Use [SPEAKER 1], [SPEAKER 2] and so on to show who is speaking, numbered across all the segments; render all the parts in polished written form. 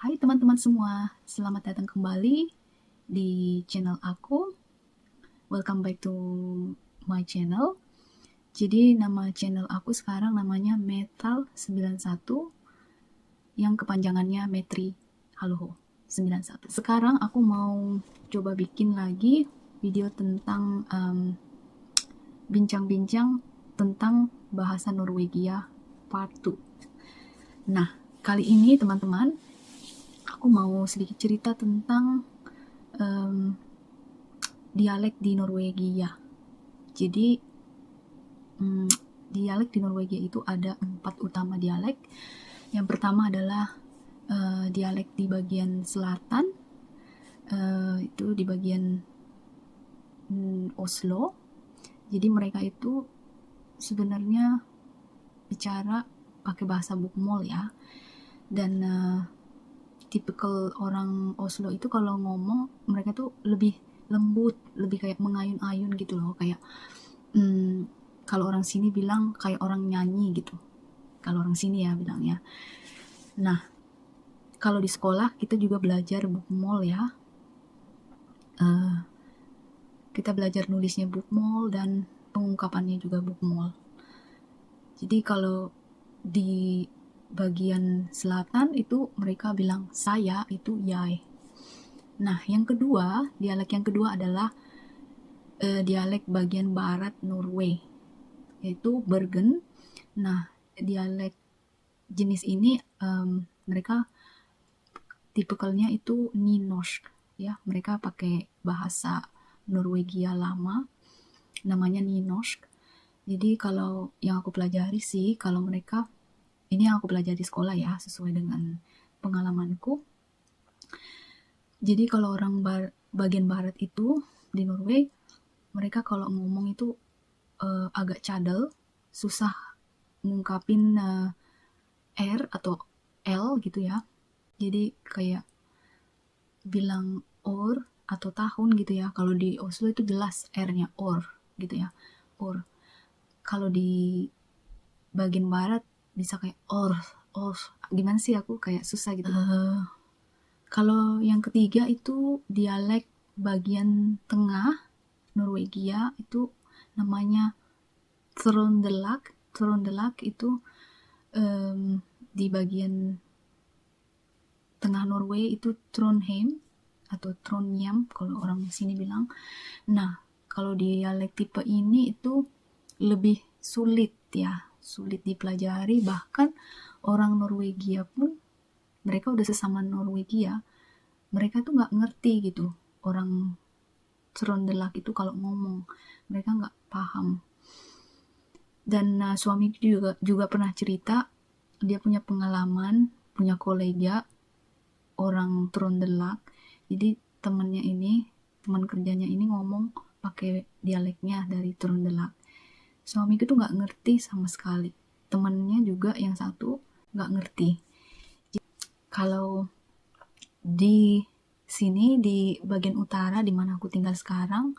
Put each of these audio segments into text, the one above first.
[SPEAKER 1] Hai teman-teman semua, selamat datang kembali di channel aku. Welcome back to my channel. Jadi nama channel aku sekarang namanya Metal91 yang kepanjangannya Metri Haloho 91. Sekarang aku mau coba bikin lagi video tentang bincang-bincang tentang bahasa Norwegia part 2. Nah, kali ini teman-teman aku mau sedikit cerita tentang dialek di Norwegia. Jadi dialek di Norwegia itu ada 4 utama dialek. Yang pertama adalah dialek di bagian selatan, itu di bagian Oslo. Jadi mereka itu sebenarnya bicara pakai bahasa bokmål ya. Dan tipikal orang Oslo itu kalau ngomong mereka tuh lebih lembut, lebih kayak mengayun-ayun gitu loh, kayak kalau orang sini bilang kayak orang nyanyi gitu. Kalau orang sini ya bilangnya. Nah, kalau di sekolah kita juga belajar bokmål ya. Kita belajar nulisnya bokmål dan pengungkapannya juga bokmål. Jadi kalau di bagian selatan itu mereka bilang saya itu yai. Nah, yang kedua, dialek yang kedua adalah dialek bagian barat Norway, yaitu Bergen. Nah, dialek jenis ini mereka tipikalnya itu nynorsk ya. Mereka pakai bahasa Norwegia lama, namanya nynorsk. Jadi kalau yang aku pelajari sih, kalau mereka, ini yang aku pelajari di sekolah ya, sesuai dengan pengalamanku. Jadi kalau orang bagian barat itu di Norway, mereka kalau ngomong itu agak cadel, susah ngungkapin R atau L gitu ya. Jadi kayak bilang or atau tahun gitu ya. Kalau di Oslo itu jelas R-nya or gitu ya. Or. Kalau di bagian barat bisa kayak or. Gimana sih, aku kayak susah gitu. Kalau yang ketiga itu dialek bagian tengah Norwegia, itu namanya Trondelag. Trondelag itu di bagian tengah Norway itu Trondheim atau Trondheim kalau orang sini bilang. Nah, kalau dialek tipe ini itu lebih sulit ya, sulit dipelajari. Bahkan orang Norwegia pun, mereka udah sesama Norwegia, mereka tuh nggak ngerti gitu orang Trondelag itu kalau ngomong, mereka nggak paham. Dan suami juga pernah cerita, dia punya pengalaman, punya kolega orang Trondelag. Jadi teman kerjanya ini ngomong pakai dialeknya dari Trondelag. Suamiku tuh nggak ngerti sama sekali. Temannya juga yang satu nggak ngerti. Kalau di sini di bagian utara di mana aku tinggal sekarang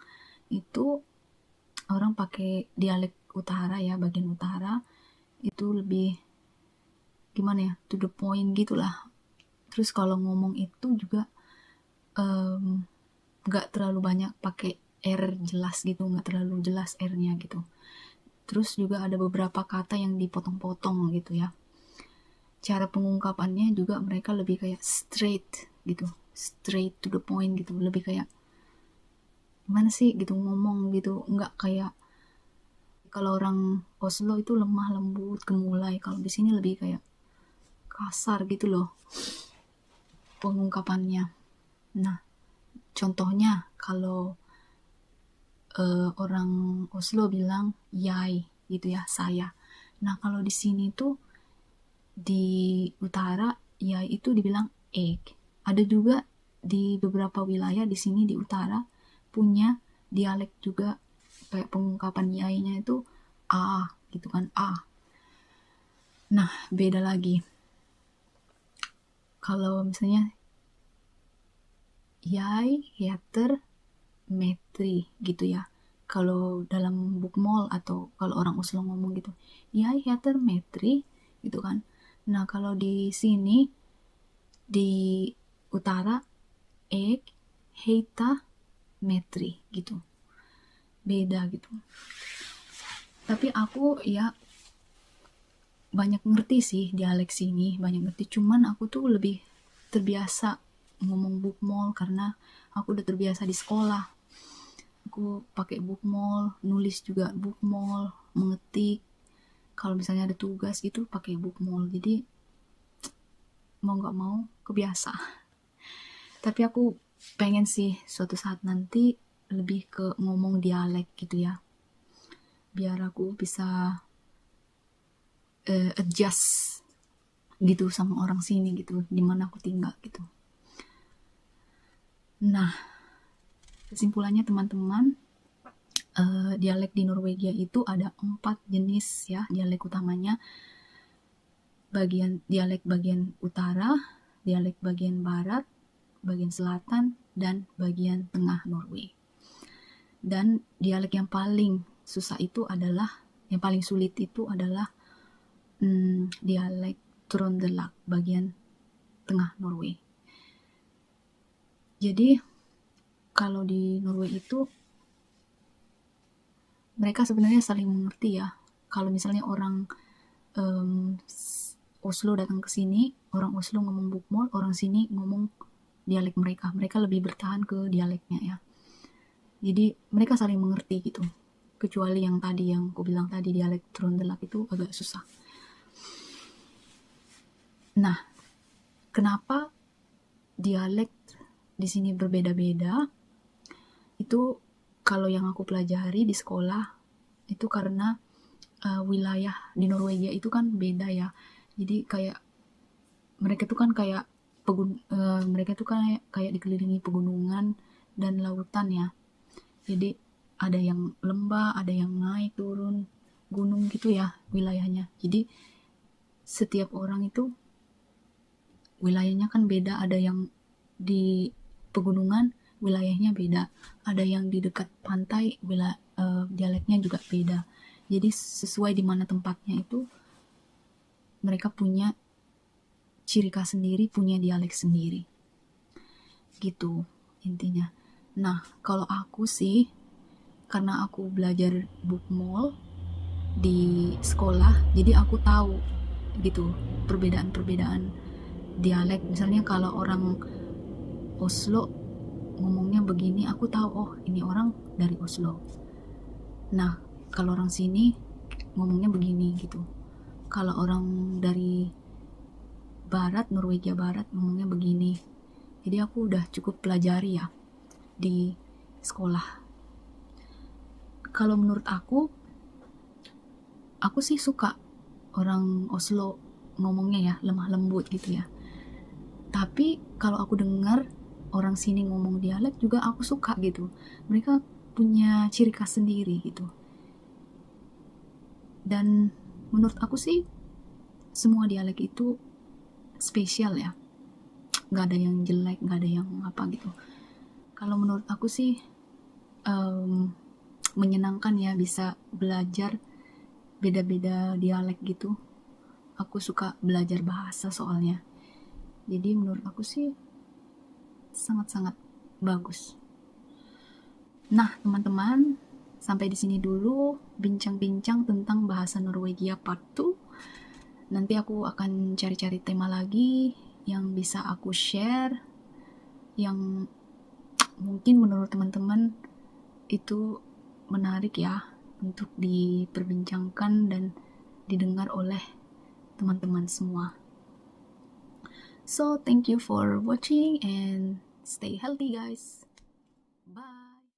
[SPEAKER 1] itu orang pakai dialek utara ya, bagian utara itu lebih gimana ya, to the point gitulah. Terus kalau ngomong itu juga nggak terlalu banyak pakai R jelas gitu, nggak terlalu jelas R-nya gitu. Terus juga ada beberapa kata yang dipotong-potong gitu ya. Cara pengungkapannya juga mereka lebih kayak straight gitu, straight to the point gitu, lebih kayak gimana sih gitu ngomong gitu, nggak kayak kalau orang Oslo itu lemah lembut gemulai. Kalau di sini lebih kayak kasar gitu loh pengungkapannya. Nah, contohnya kalau orang Oslo bilang yai gitu ya, saya. Nah, kalau di sini tuh di utara yai itu dibilang egg. Ada juga di beberapa wilayah di sini di utara punya dialek juga kayak pengungkapan yai-nya itu gitu kan, Nah, beda lagi. Kalau misalnya yai heter metri gitu ya. Kalau dalam bokmål atau kalau orang Oslo ngomong gitu, yai heter metri gitu kan. Nah, kalau di sini di utara ek, heita, metri gitu, beda gitu. Tapi aku ya banyak ngerti sih dialek sini, banyak ngerti, cuman aku tuh lebih terbiasa ngomong bookmall karena aku udah terbiasa di sekolah. Aku pakai bookmall, nulis juga bookmall, mengetik. Kalau misalnya ada tugas gitu pakai bookmall. Jadi mau nggak mau kebiasa. Tapi aku pengen sih suatu saat nanti lebih ke ngomong dialek gitu ya. Biar aku bisa adjust gitu sama orang sini gitu, dimana aku tinggal gitu. Nah, kesimpulannya teman-teman, dialek di Norwegia itu ada 4 jenis ya dialek utamanya. Dialek bagian utara, dialek bagian barat, bagian selatan, dan bagian tengah Norway. Dan dialek yang paling susah itu adalah, yang paling sulit itu adalah dialek Trondelag bagian tengah Norway. Jadi kalau di Norway itu mereka sebenarnya saling mengerti ya. Kalau misalnya orang Oslo datang ke sini, orang Oslo ngomong bookmall, orang sini ngomong dialek mereka. Mereka lebih bertahan ke dialeknya ya. Jadi mereka saling mengerti gitu. Kecuali yang tadi yang aku bilang tadi, dialek Trondelag itu agak susah. Nah, kenapa dialek di sini berbeda-beda? Itu kalau yang aku pelajari di sekolah itu karena wilayah di Norwegia itu kan beda ya. Jadi kayak mereka tuh kan kayak mereka tuh kayak dikelilingi pegunungan dan lautan ya. Jadi ada yang lembah, ada yang naik turun gunung gitu ya wilayahnya. Jadi setiap orang itu wilayahnya kan beda, ada yang di pegunungan wilayahnya beda, ada yang di dekat pantai dialeknya juga beda. Jadi sesuai di mana tempatnya itu mereka punya ciri khas sendiri, punya dialek sendiri. Gitu intinya. Nah, kalau aku sih karena aku belajar bookmall di sekolah, jadi aku tahu gitu perbedaan-perbedaan dialek. Misalnya kalau orang Oslo ngomongnya begini, aku tahu oh ini orang dari Oslo. Nah, kalau orang sini ngomongnya begini gitu. Kalau orang dari barat, Norwegia barat ngomongnya begini. Jadi aku udah cukup pelajari ya di sekolah. Kalau menurut aku sih suka orang Oslo ngomongnya ya lemah lembut gitu ya. Tapi kalau aku dengar orang sini ngomong dialek juga aku suka gitu. Mereka punya ciri khas sendiri gitu. Dan menurut aku sih semua dialek itu spesial ya. Gak ada yang jelek, gak ada yang apa gitu. Kalau menurut aku sih menyenangkan ya bisa belajar beda-beda dialek gitu. Aku suka belajar bahasa soalnya. Jadi menurut aku sih sangat-sangat bagus. Nah, teman-teman, sampai di sini dulu bincang-bincang tentang bahasa Norwegia part 2. Nanti aku akan cari-cari tema lagi yang bisa aku share, yang mungkin menurut teman-teman itu menarik ya untuk diperbincangkan dan didengar oleh teman-teman semua. So, thank you for watching and stay healthy guys.